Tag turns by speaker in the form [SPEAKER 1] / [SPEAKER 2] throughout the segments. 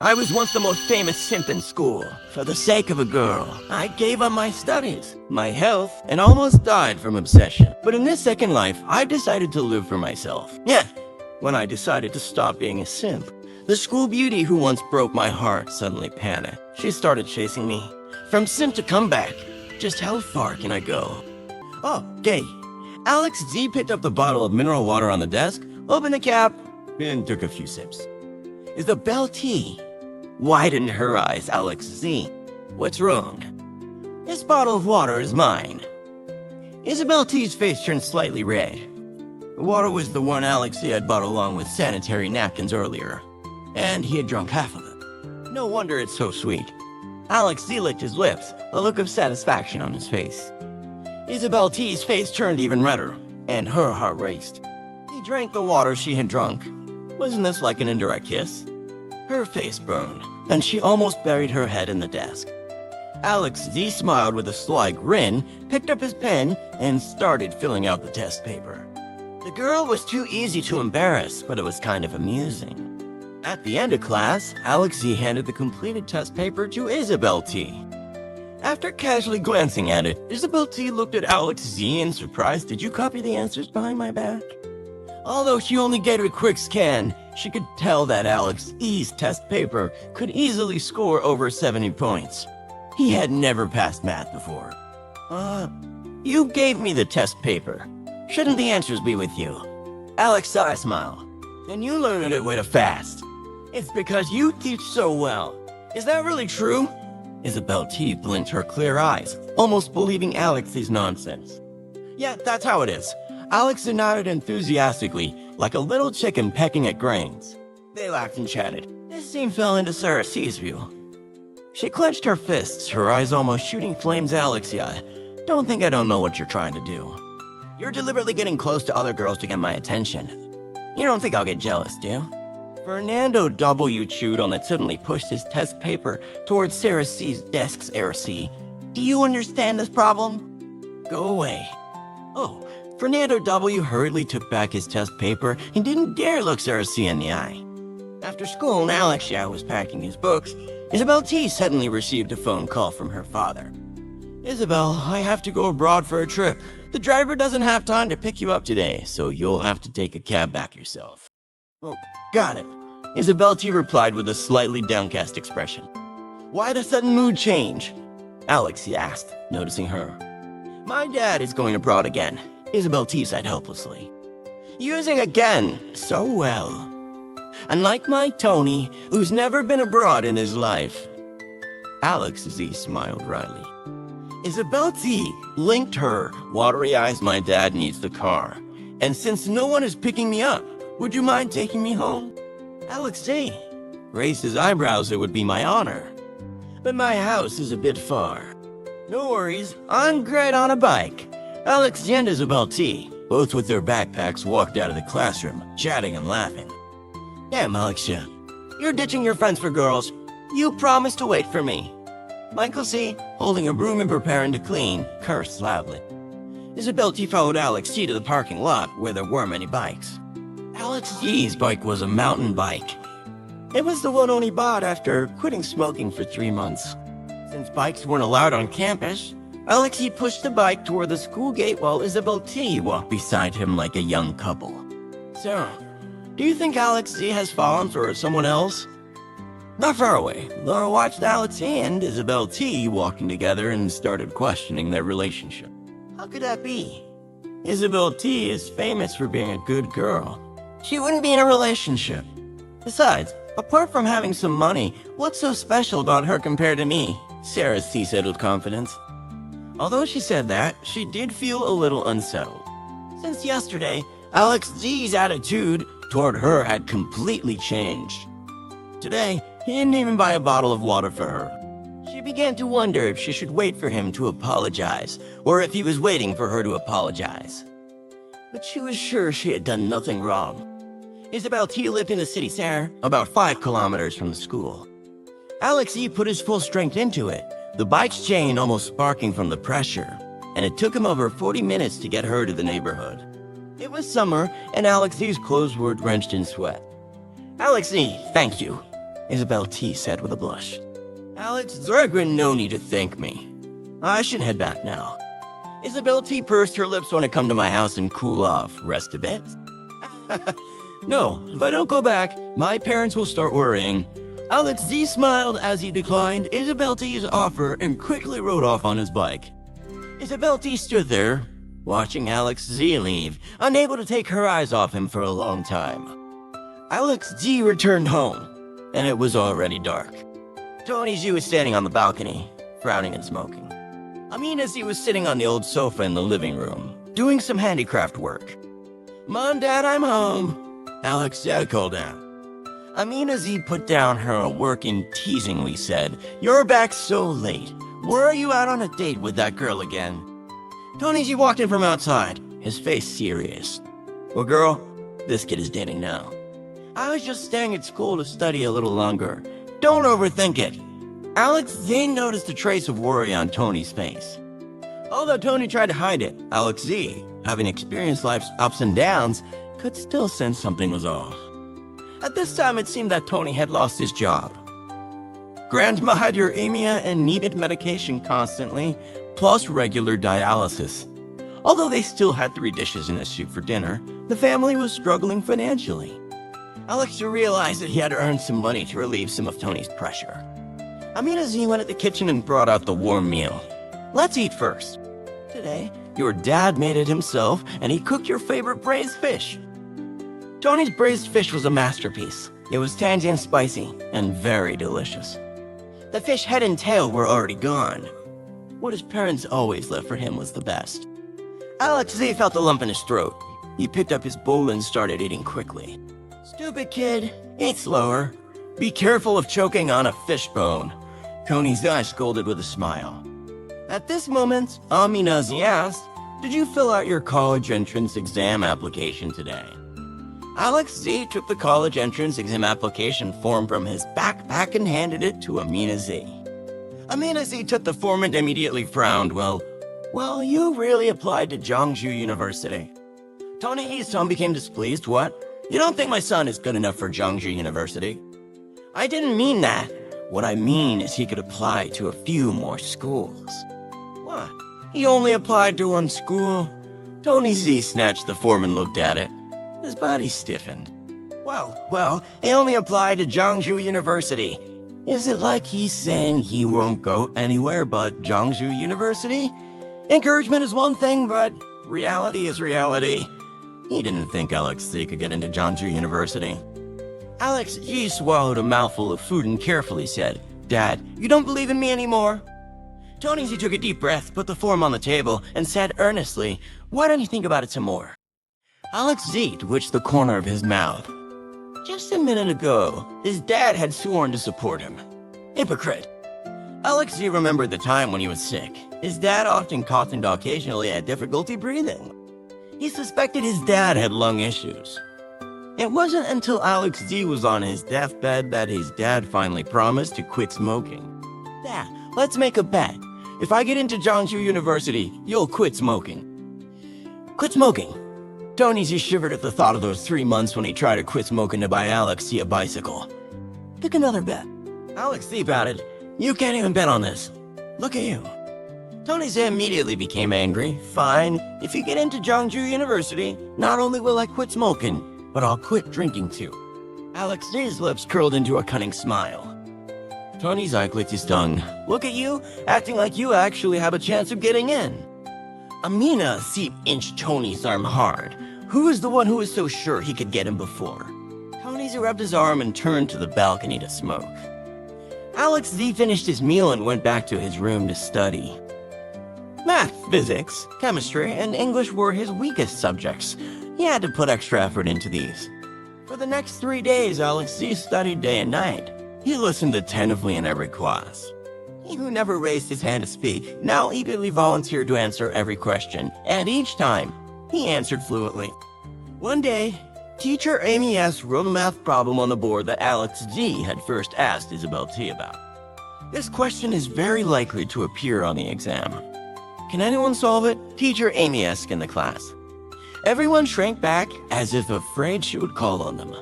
[SPEAKER 1] I was once the most famous simp in school. For the sake of a girl, I gave up my studies, my health, and almost died from obsession. But in this second life, I decided to live for myself. Yeah, when I decided to stop being a simp. The school beauty who once broke my heart suddenly panicked. She started chasing me. From simp to comeback, just how far can I go? Oh, gay. Alex Z picked up the bottle of mineral water on the desk, opened the cap, and took a few sips. Isabel T widened her eyes. Alex Z, what's wrong? This bottle of water is mine. Isabel T's face turned slightly red. The water was the one Alex Z had bought along with sanitary napkins earlier, and he had drunk half of it. No wonder it's so sweet. Alex Z licked his lips, a look of satisfaction on his face. Isabel T's face turned even redder, and her heart raced. He drank the water she had drunk. Wasn't this like an indirect kiss? Her face burned, and she almost buried her head in the desk. Alex Z smiled with a sly grin, picked up his pen, and started filling out the test paper. The girl was too easy to embarrass, but it was kind of amusing. At the end of class, Alex Z handed the completed test paper to Isabel T. After casually glancing at it, Isabel T looked at Alex Z in surprise. Did you copy the answers behind my back? Although she only gave it a quick scan, she could tell that Alex Z's test paper could easily score over 70 points. He had never passed math before. You gave me the test paper. Shouldn't the answers be with you? Alex saw a smile. Then you learned it way too fast. It's because you teach so well. Is that really true? Isabel T blinked her clear eyes, almost believing Alex's nonsense. Yeah, that's how it is. Alex nodded enthusiastically, like a little chicken pecking at grains. They laughed and chatted. This scene fell into Sarah C's view. She clenched her fists, her eyes almost shooting flames. Alex, yeah, don't think I don't know what you're trying to do. You're deliberately getting close to other girls to get my attention. You don't think I'll get jealous, do you? Fernando W. chewed on it, suddenly pushed his test paper towards Sarah C's desk. Sarah C, do you understand this problem? Go away. Oh, Fernando W. hurriedly took back his test paper and didn't dare look Sarah C in the eye. After school, and Alex was packing his books, Isabel T suddenly received a phone call from her father. Isabel, I have to go abroad for a trip. The driver doesn't have time to pick you up today, so you'll have to take a cab back yourself. Oh, got it. Isabel T replied with a slightly downcast expression. Why the sudden mood change? Alex asked, noticing her. My dad is going abroad again, Isabel T said helplessly. Using again so well. Unlike my Tony, who's never been abroad in his life. Alex Z smiled wryly. Isabel T linked her watery eyes. My dad needs the car. And since no one is picking me up, would you mind taking me home? Alex Z raised his eyebrows. It would be my honor. But my house is a bit far. No worries, I'm great on a bike. Alex and Isabel T, both with their backpacks, walked out of the classroom, chatting and laughing. Damn, Alex, you're ditching your friends for girls. You promised to wait for me. Michael C, holding a broom and preparing to clean, cursed loudly. Isabel T followed Alex C to the parking lot where there were many bikes. Alex C's bike was a mountain bike. It was the one he bought after quitting smoking for 3 months. Since bikes weren't allowed on campus, Alex C pushed the bike toward the school gate while Isabel T walked beside him like a young couple. Sarah, do you think Alex Z has fallen for someone else? Not far away, Laura watched Alex and Isabel T walking together and started questioning their relationship. How could that be? Isabel T is famous for being a good girl. She wouldn't be in a relationship. Besides, apart from having some money, what's so special about her compared to me? Sarah C said with confidence. Although she said that, she did feel a little unsettled. Since yesterday, Alex Z's attitude toward her had completely changed. Today, he didn't even buy a bottle of water for her. She began to wonder if she should wait for him to apologize, or if he was waiting for her to apologize. But she was sure she had done nothing wrong. Isabel T lived in the city center, about 5 kilometers from the school. Alex E put his full strength into it, the bike's chain almost sparking from the pressure, and it took him over 40 minutes to get her to the neighborhood. It was summer, and Alex E's clothes were drenched in sweat. Alex E, thank you. Isabel T. said with a blush. Alex, Zergrin, no need to thank me. I should head back now. Isabel T. pursed her lips when I come to my house and cool off. Rest a bit? No, if I don't go back, my parents will start worrying. Alex Z smiled as he declined Isabel T's offer and quickly rode off on his bike. Isabel T. stood there, watching Alex Z leave, unable to take her eyes off him for a long time. Alex Z returned home, and it was already dark. Tony Z was standing on the balcony, frowning and smoking. Amina Z was sitting on the old sofa in the living room, doing some handicraft work. Mom, Dad, I'm home, Alex Z called out. Amina Z put down her work and teasingly said, You're back so late. Were you out on a date with that girl again? Tony Z walked in from outside, his face serious. Well, girl, this kid is dating now. I was just staying at school to study a little longer. Don't overthink it. Alex Z noticed a trace of worry on Tony's face. Although Tony tried to hide it, Alex Z, having experienced life's ups and downs, could still sense something was off. At this time, it seemed that Tony had lost his job. Grandma had uremia and needed medication constantly, plus regular dialysis. Although they still had 3 dishes in a soup for dinner, the family was struggling financially. Alex realized that he had to earn some money to relieve some of Tony's pressure. Amina Z went at the kitchen and brought out the warm meal. Let's eat first. Today, your dad made it himself, and he cooked your favorite braised fish. Tony's braised fish was a masterpiece. It was tangy and spicy, and very delicious. The fish head and tail were already gone. What his parents always left for him was the best. Alex Z felt a lump in his throat. He picked up his bowl and started eating quickly. Stupid kid, eat slower. Be careful of choking on a fish bone. Tony's eyes scolded with a smile. At this moment, Amina Z asked, Did you fill out your college entrance exam application today? Alex Z took the college entrance exam application form from his backpack and handed it to Amina Z. Amina Z took the form and immediately frowned. Well, you really applied to Jiangsu University. Tony E's tone became displeased. What? You don't think my son is good enough for Jiangsu University? I didn't mean that. What I mean is he could apply to a few more schools. What? He only applied to 1 school? Tony Z snatched the form and looked at it. His body stiffened. Well, he only applied to Jiangsu University. Is it like he's saying he won't go anywhere but Jiangsu University? Encouragement is one thing, but reality is reality. He didn't think Alex Z could get into Jiangsu University. Alex Z swallowed a mouthful of food and carefully said, Dad, you don't believe in me anymore? Tony Z took a deep breath, put the form on the table, and said earnestly, Why don't you think about it some more? Alex Z twitched the corner of his mouth. Just a minute ago, his dad had sworn to support him. Hypocrite. Alex Z remembered the time when he was sick. His dad often coughed and occasionally had difficulty breathing. He suspected his dad had lung issues. It wasn't until Alex Z was on his deathbed that his dad finally promised to quit smoking. Dad, let's make a bet. If I get into Jiangsu University, you'll quit smoking. Quit smoking. Tony Z shivered at the thought of those 3 months when he tried to quit smoking to buy Alex Z a bicycle. Pick another bet. Alex Z pouted. You can't even bet on this. Look at you. Tony Z immediately became angry. Fine, if you get into Jiangsu University, not only will I quit smoking, but I'll quit drinking too. Alex Z's lips curled into a cunning smile. Tony's eye clicked his tongue. Look at you, acting like you actually have a chance of getting in. Amina Z inched Tony's arm hard. Who was the one who was so sure he could get him before? Tony Z rubbed his arm and turned to the balcony to smoke. Alex Z finished his meal and went back to his room to study. Math, physics, chemistry, and English were his weakest subjects. He had to put extra effort into these. For the next 3 days, Alex Z studied day and night. He listened attentively in every class. He who never raised his hand to speak now eagerly volunteered to answer every question, and each time, he answered fluently. One day, teacher Amy S. wrote a math problem on the board that Alex Z had first asked Isabel T. about. This question is very likely to appear on the exam. Can anyone solve it? Teacher Amy asked in the class. Everyone shrank back as if afraid she would call on them.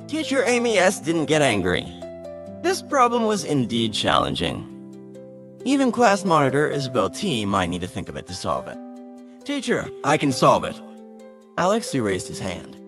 [SPEAKER 1] Teacher Amy S. didn't get angry. This problem was indeed challenging. Even class monitor Isabel T might need to think of it to solve it. Teacher, I can solve it. Alex raised his hand.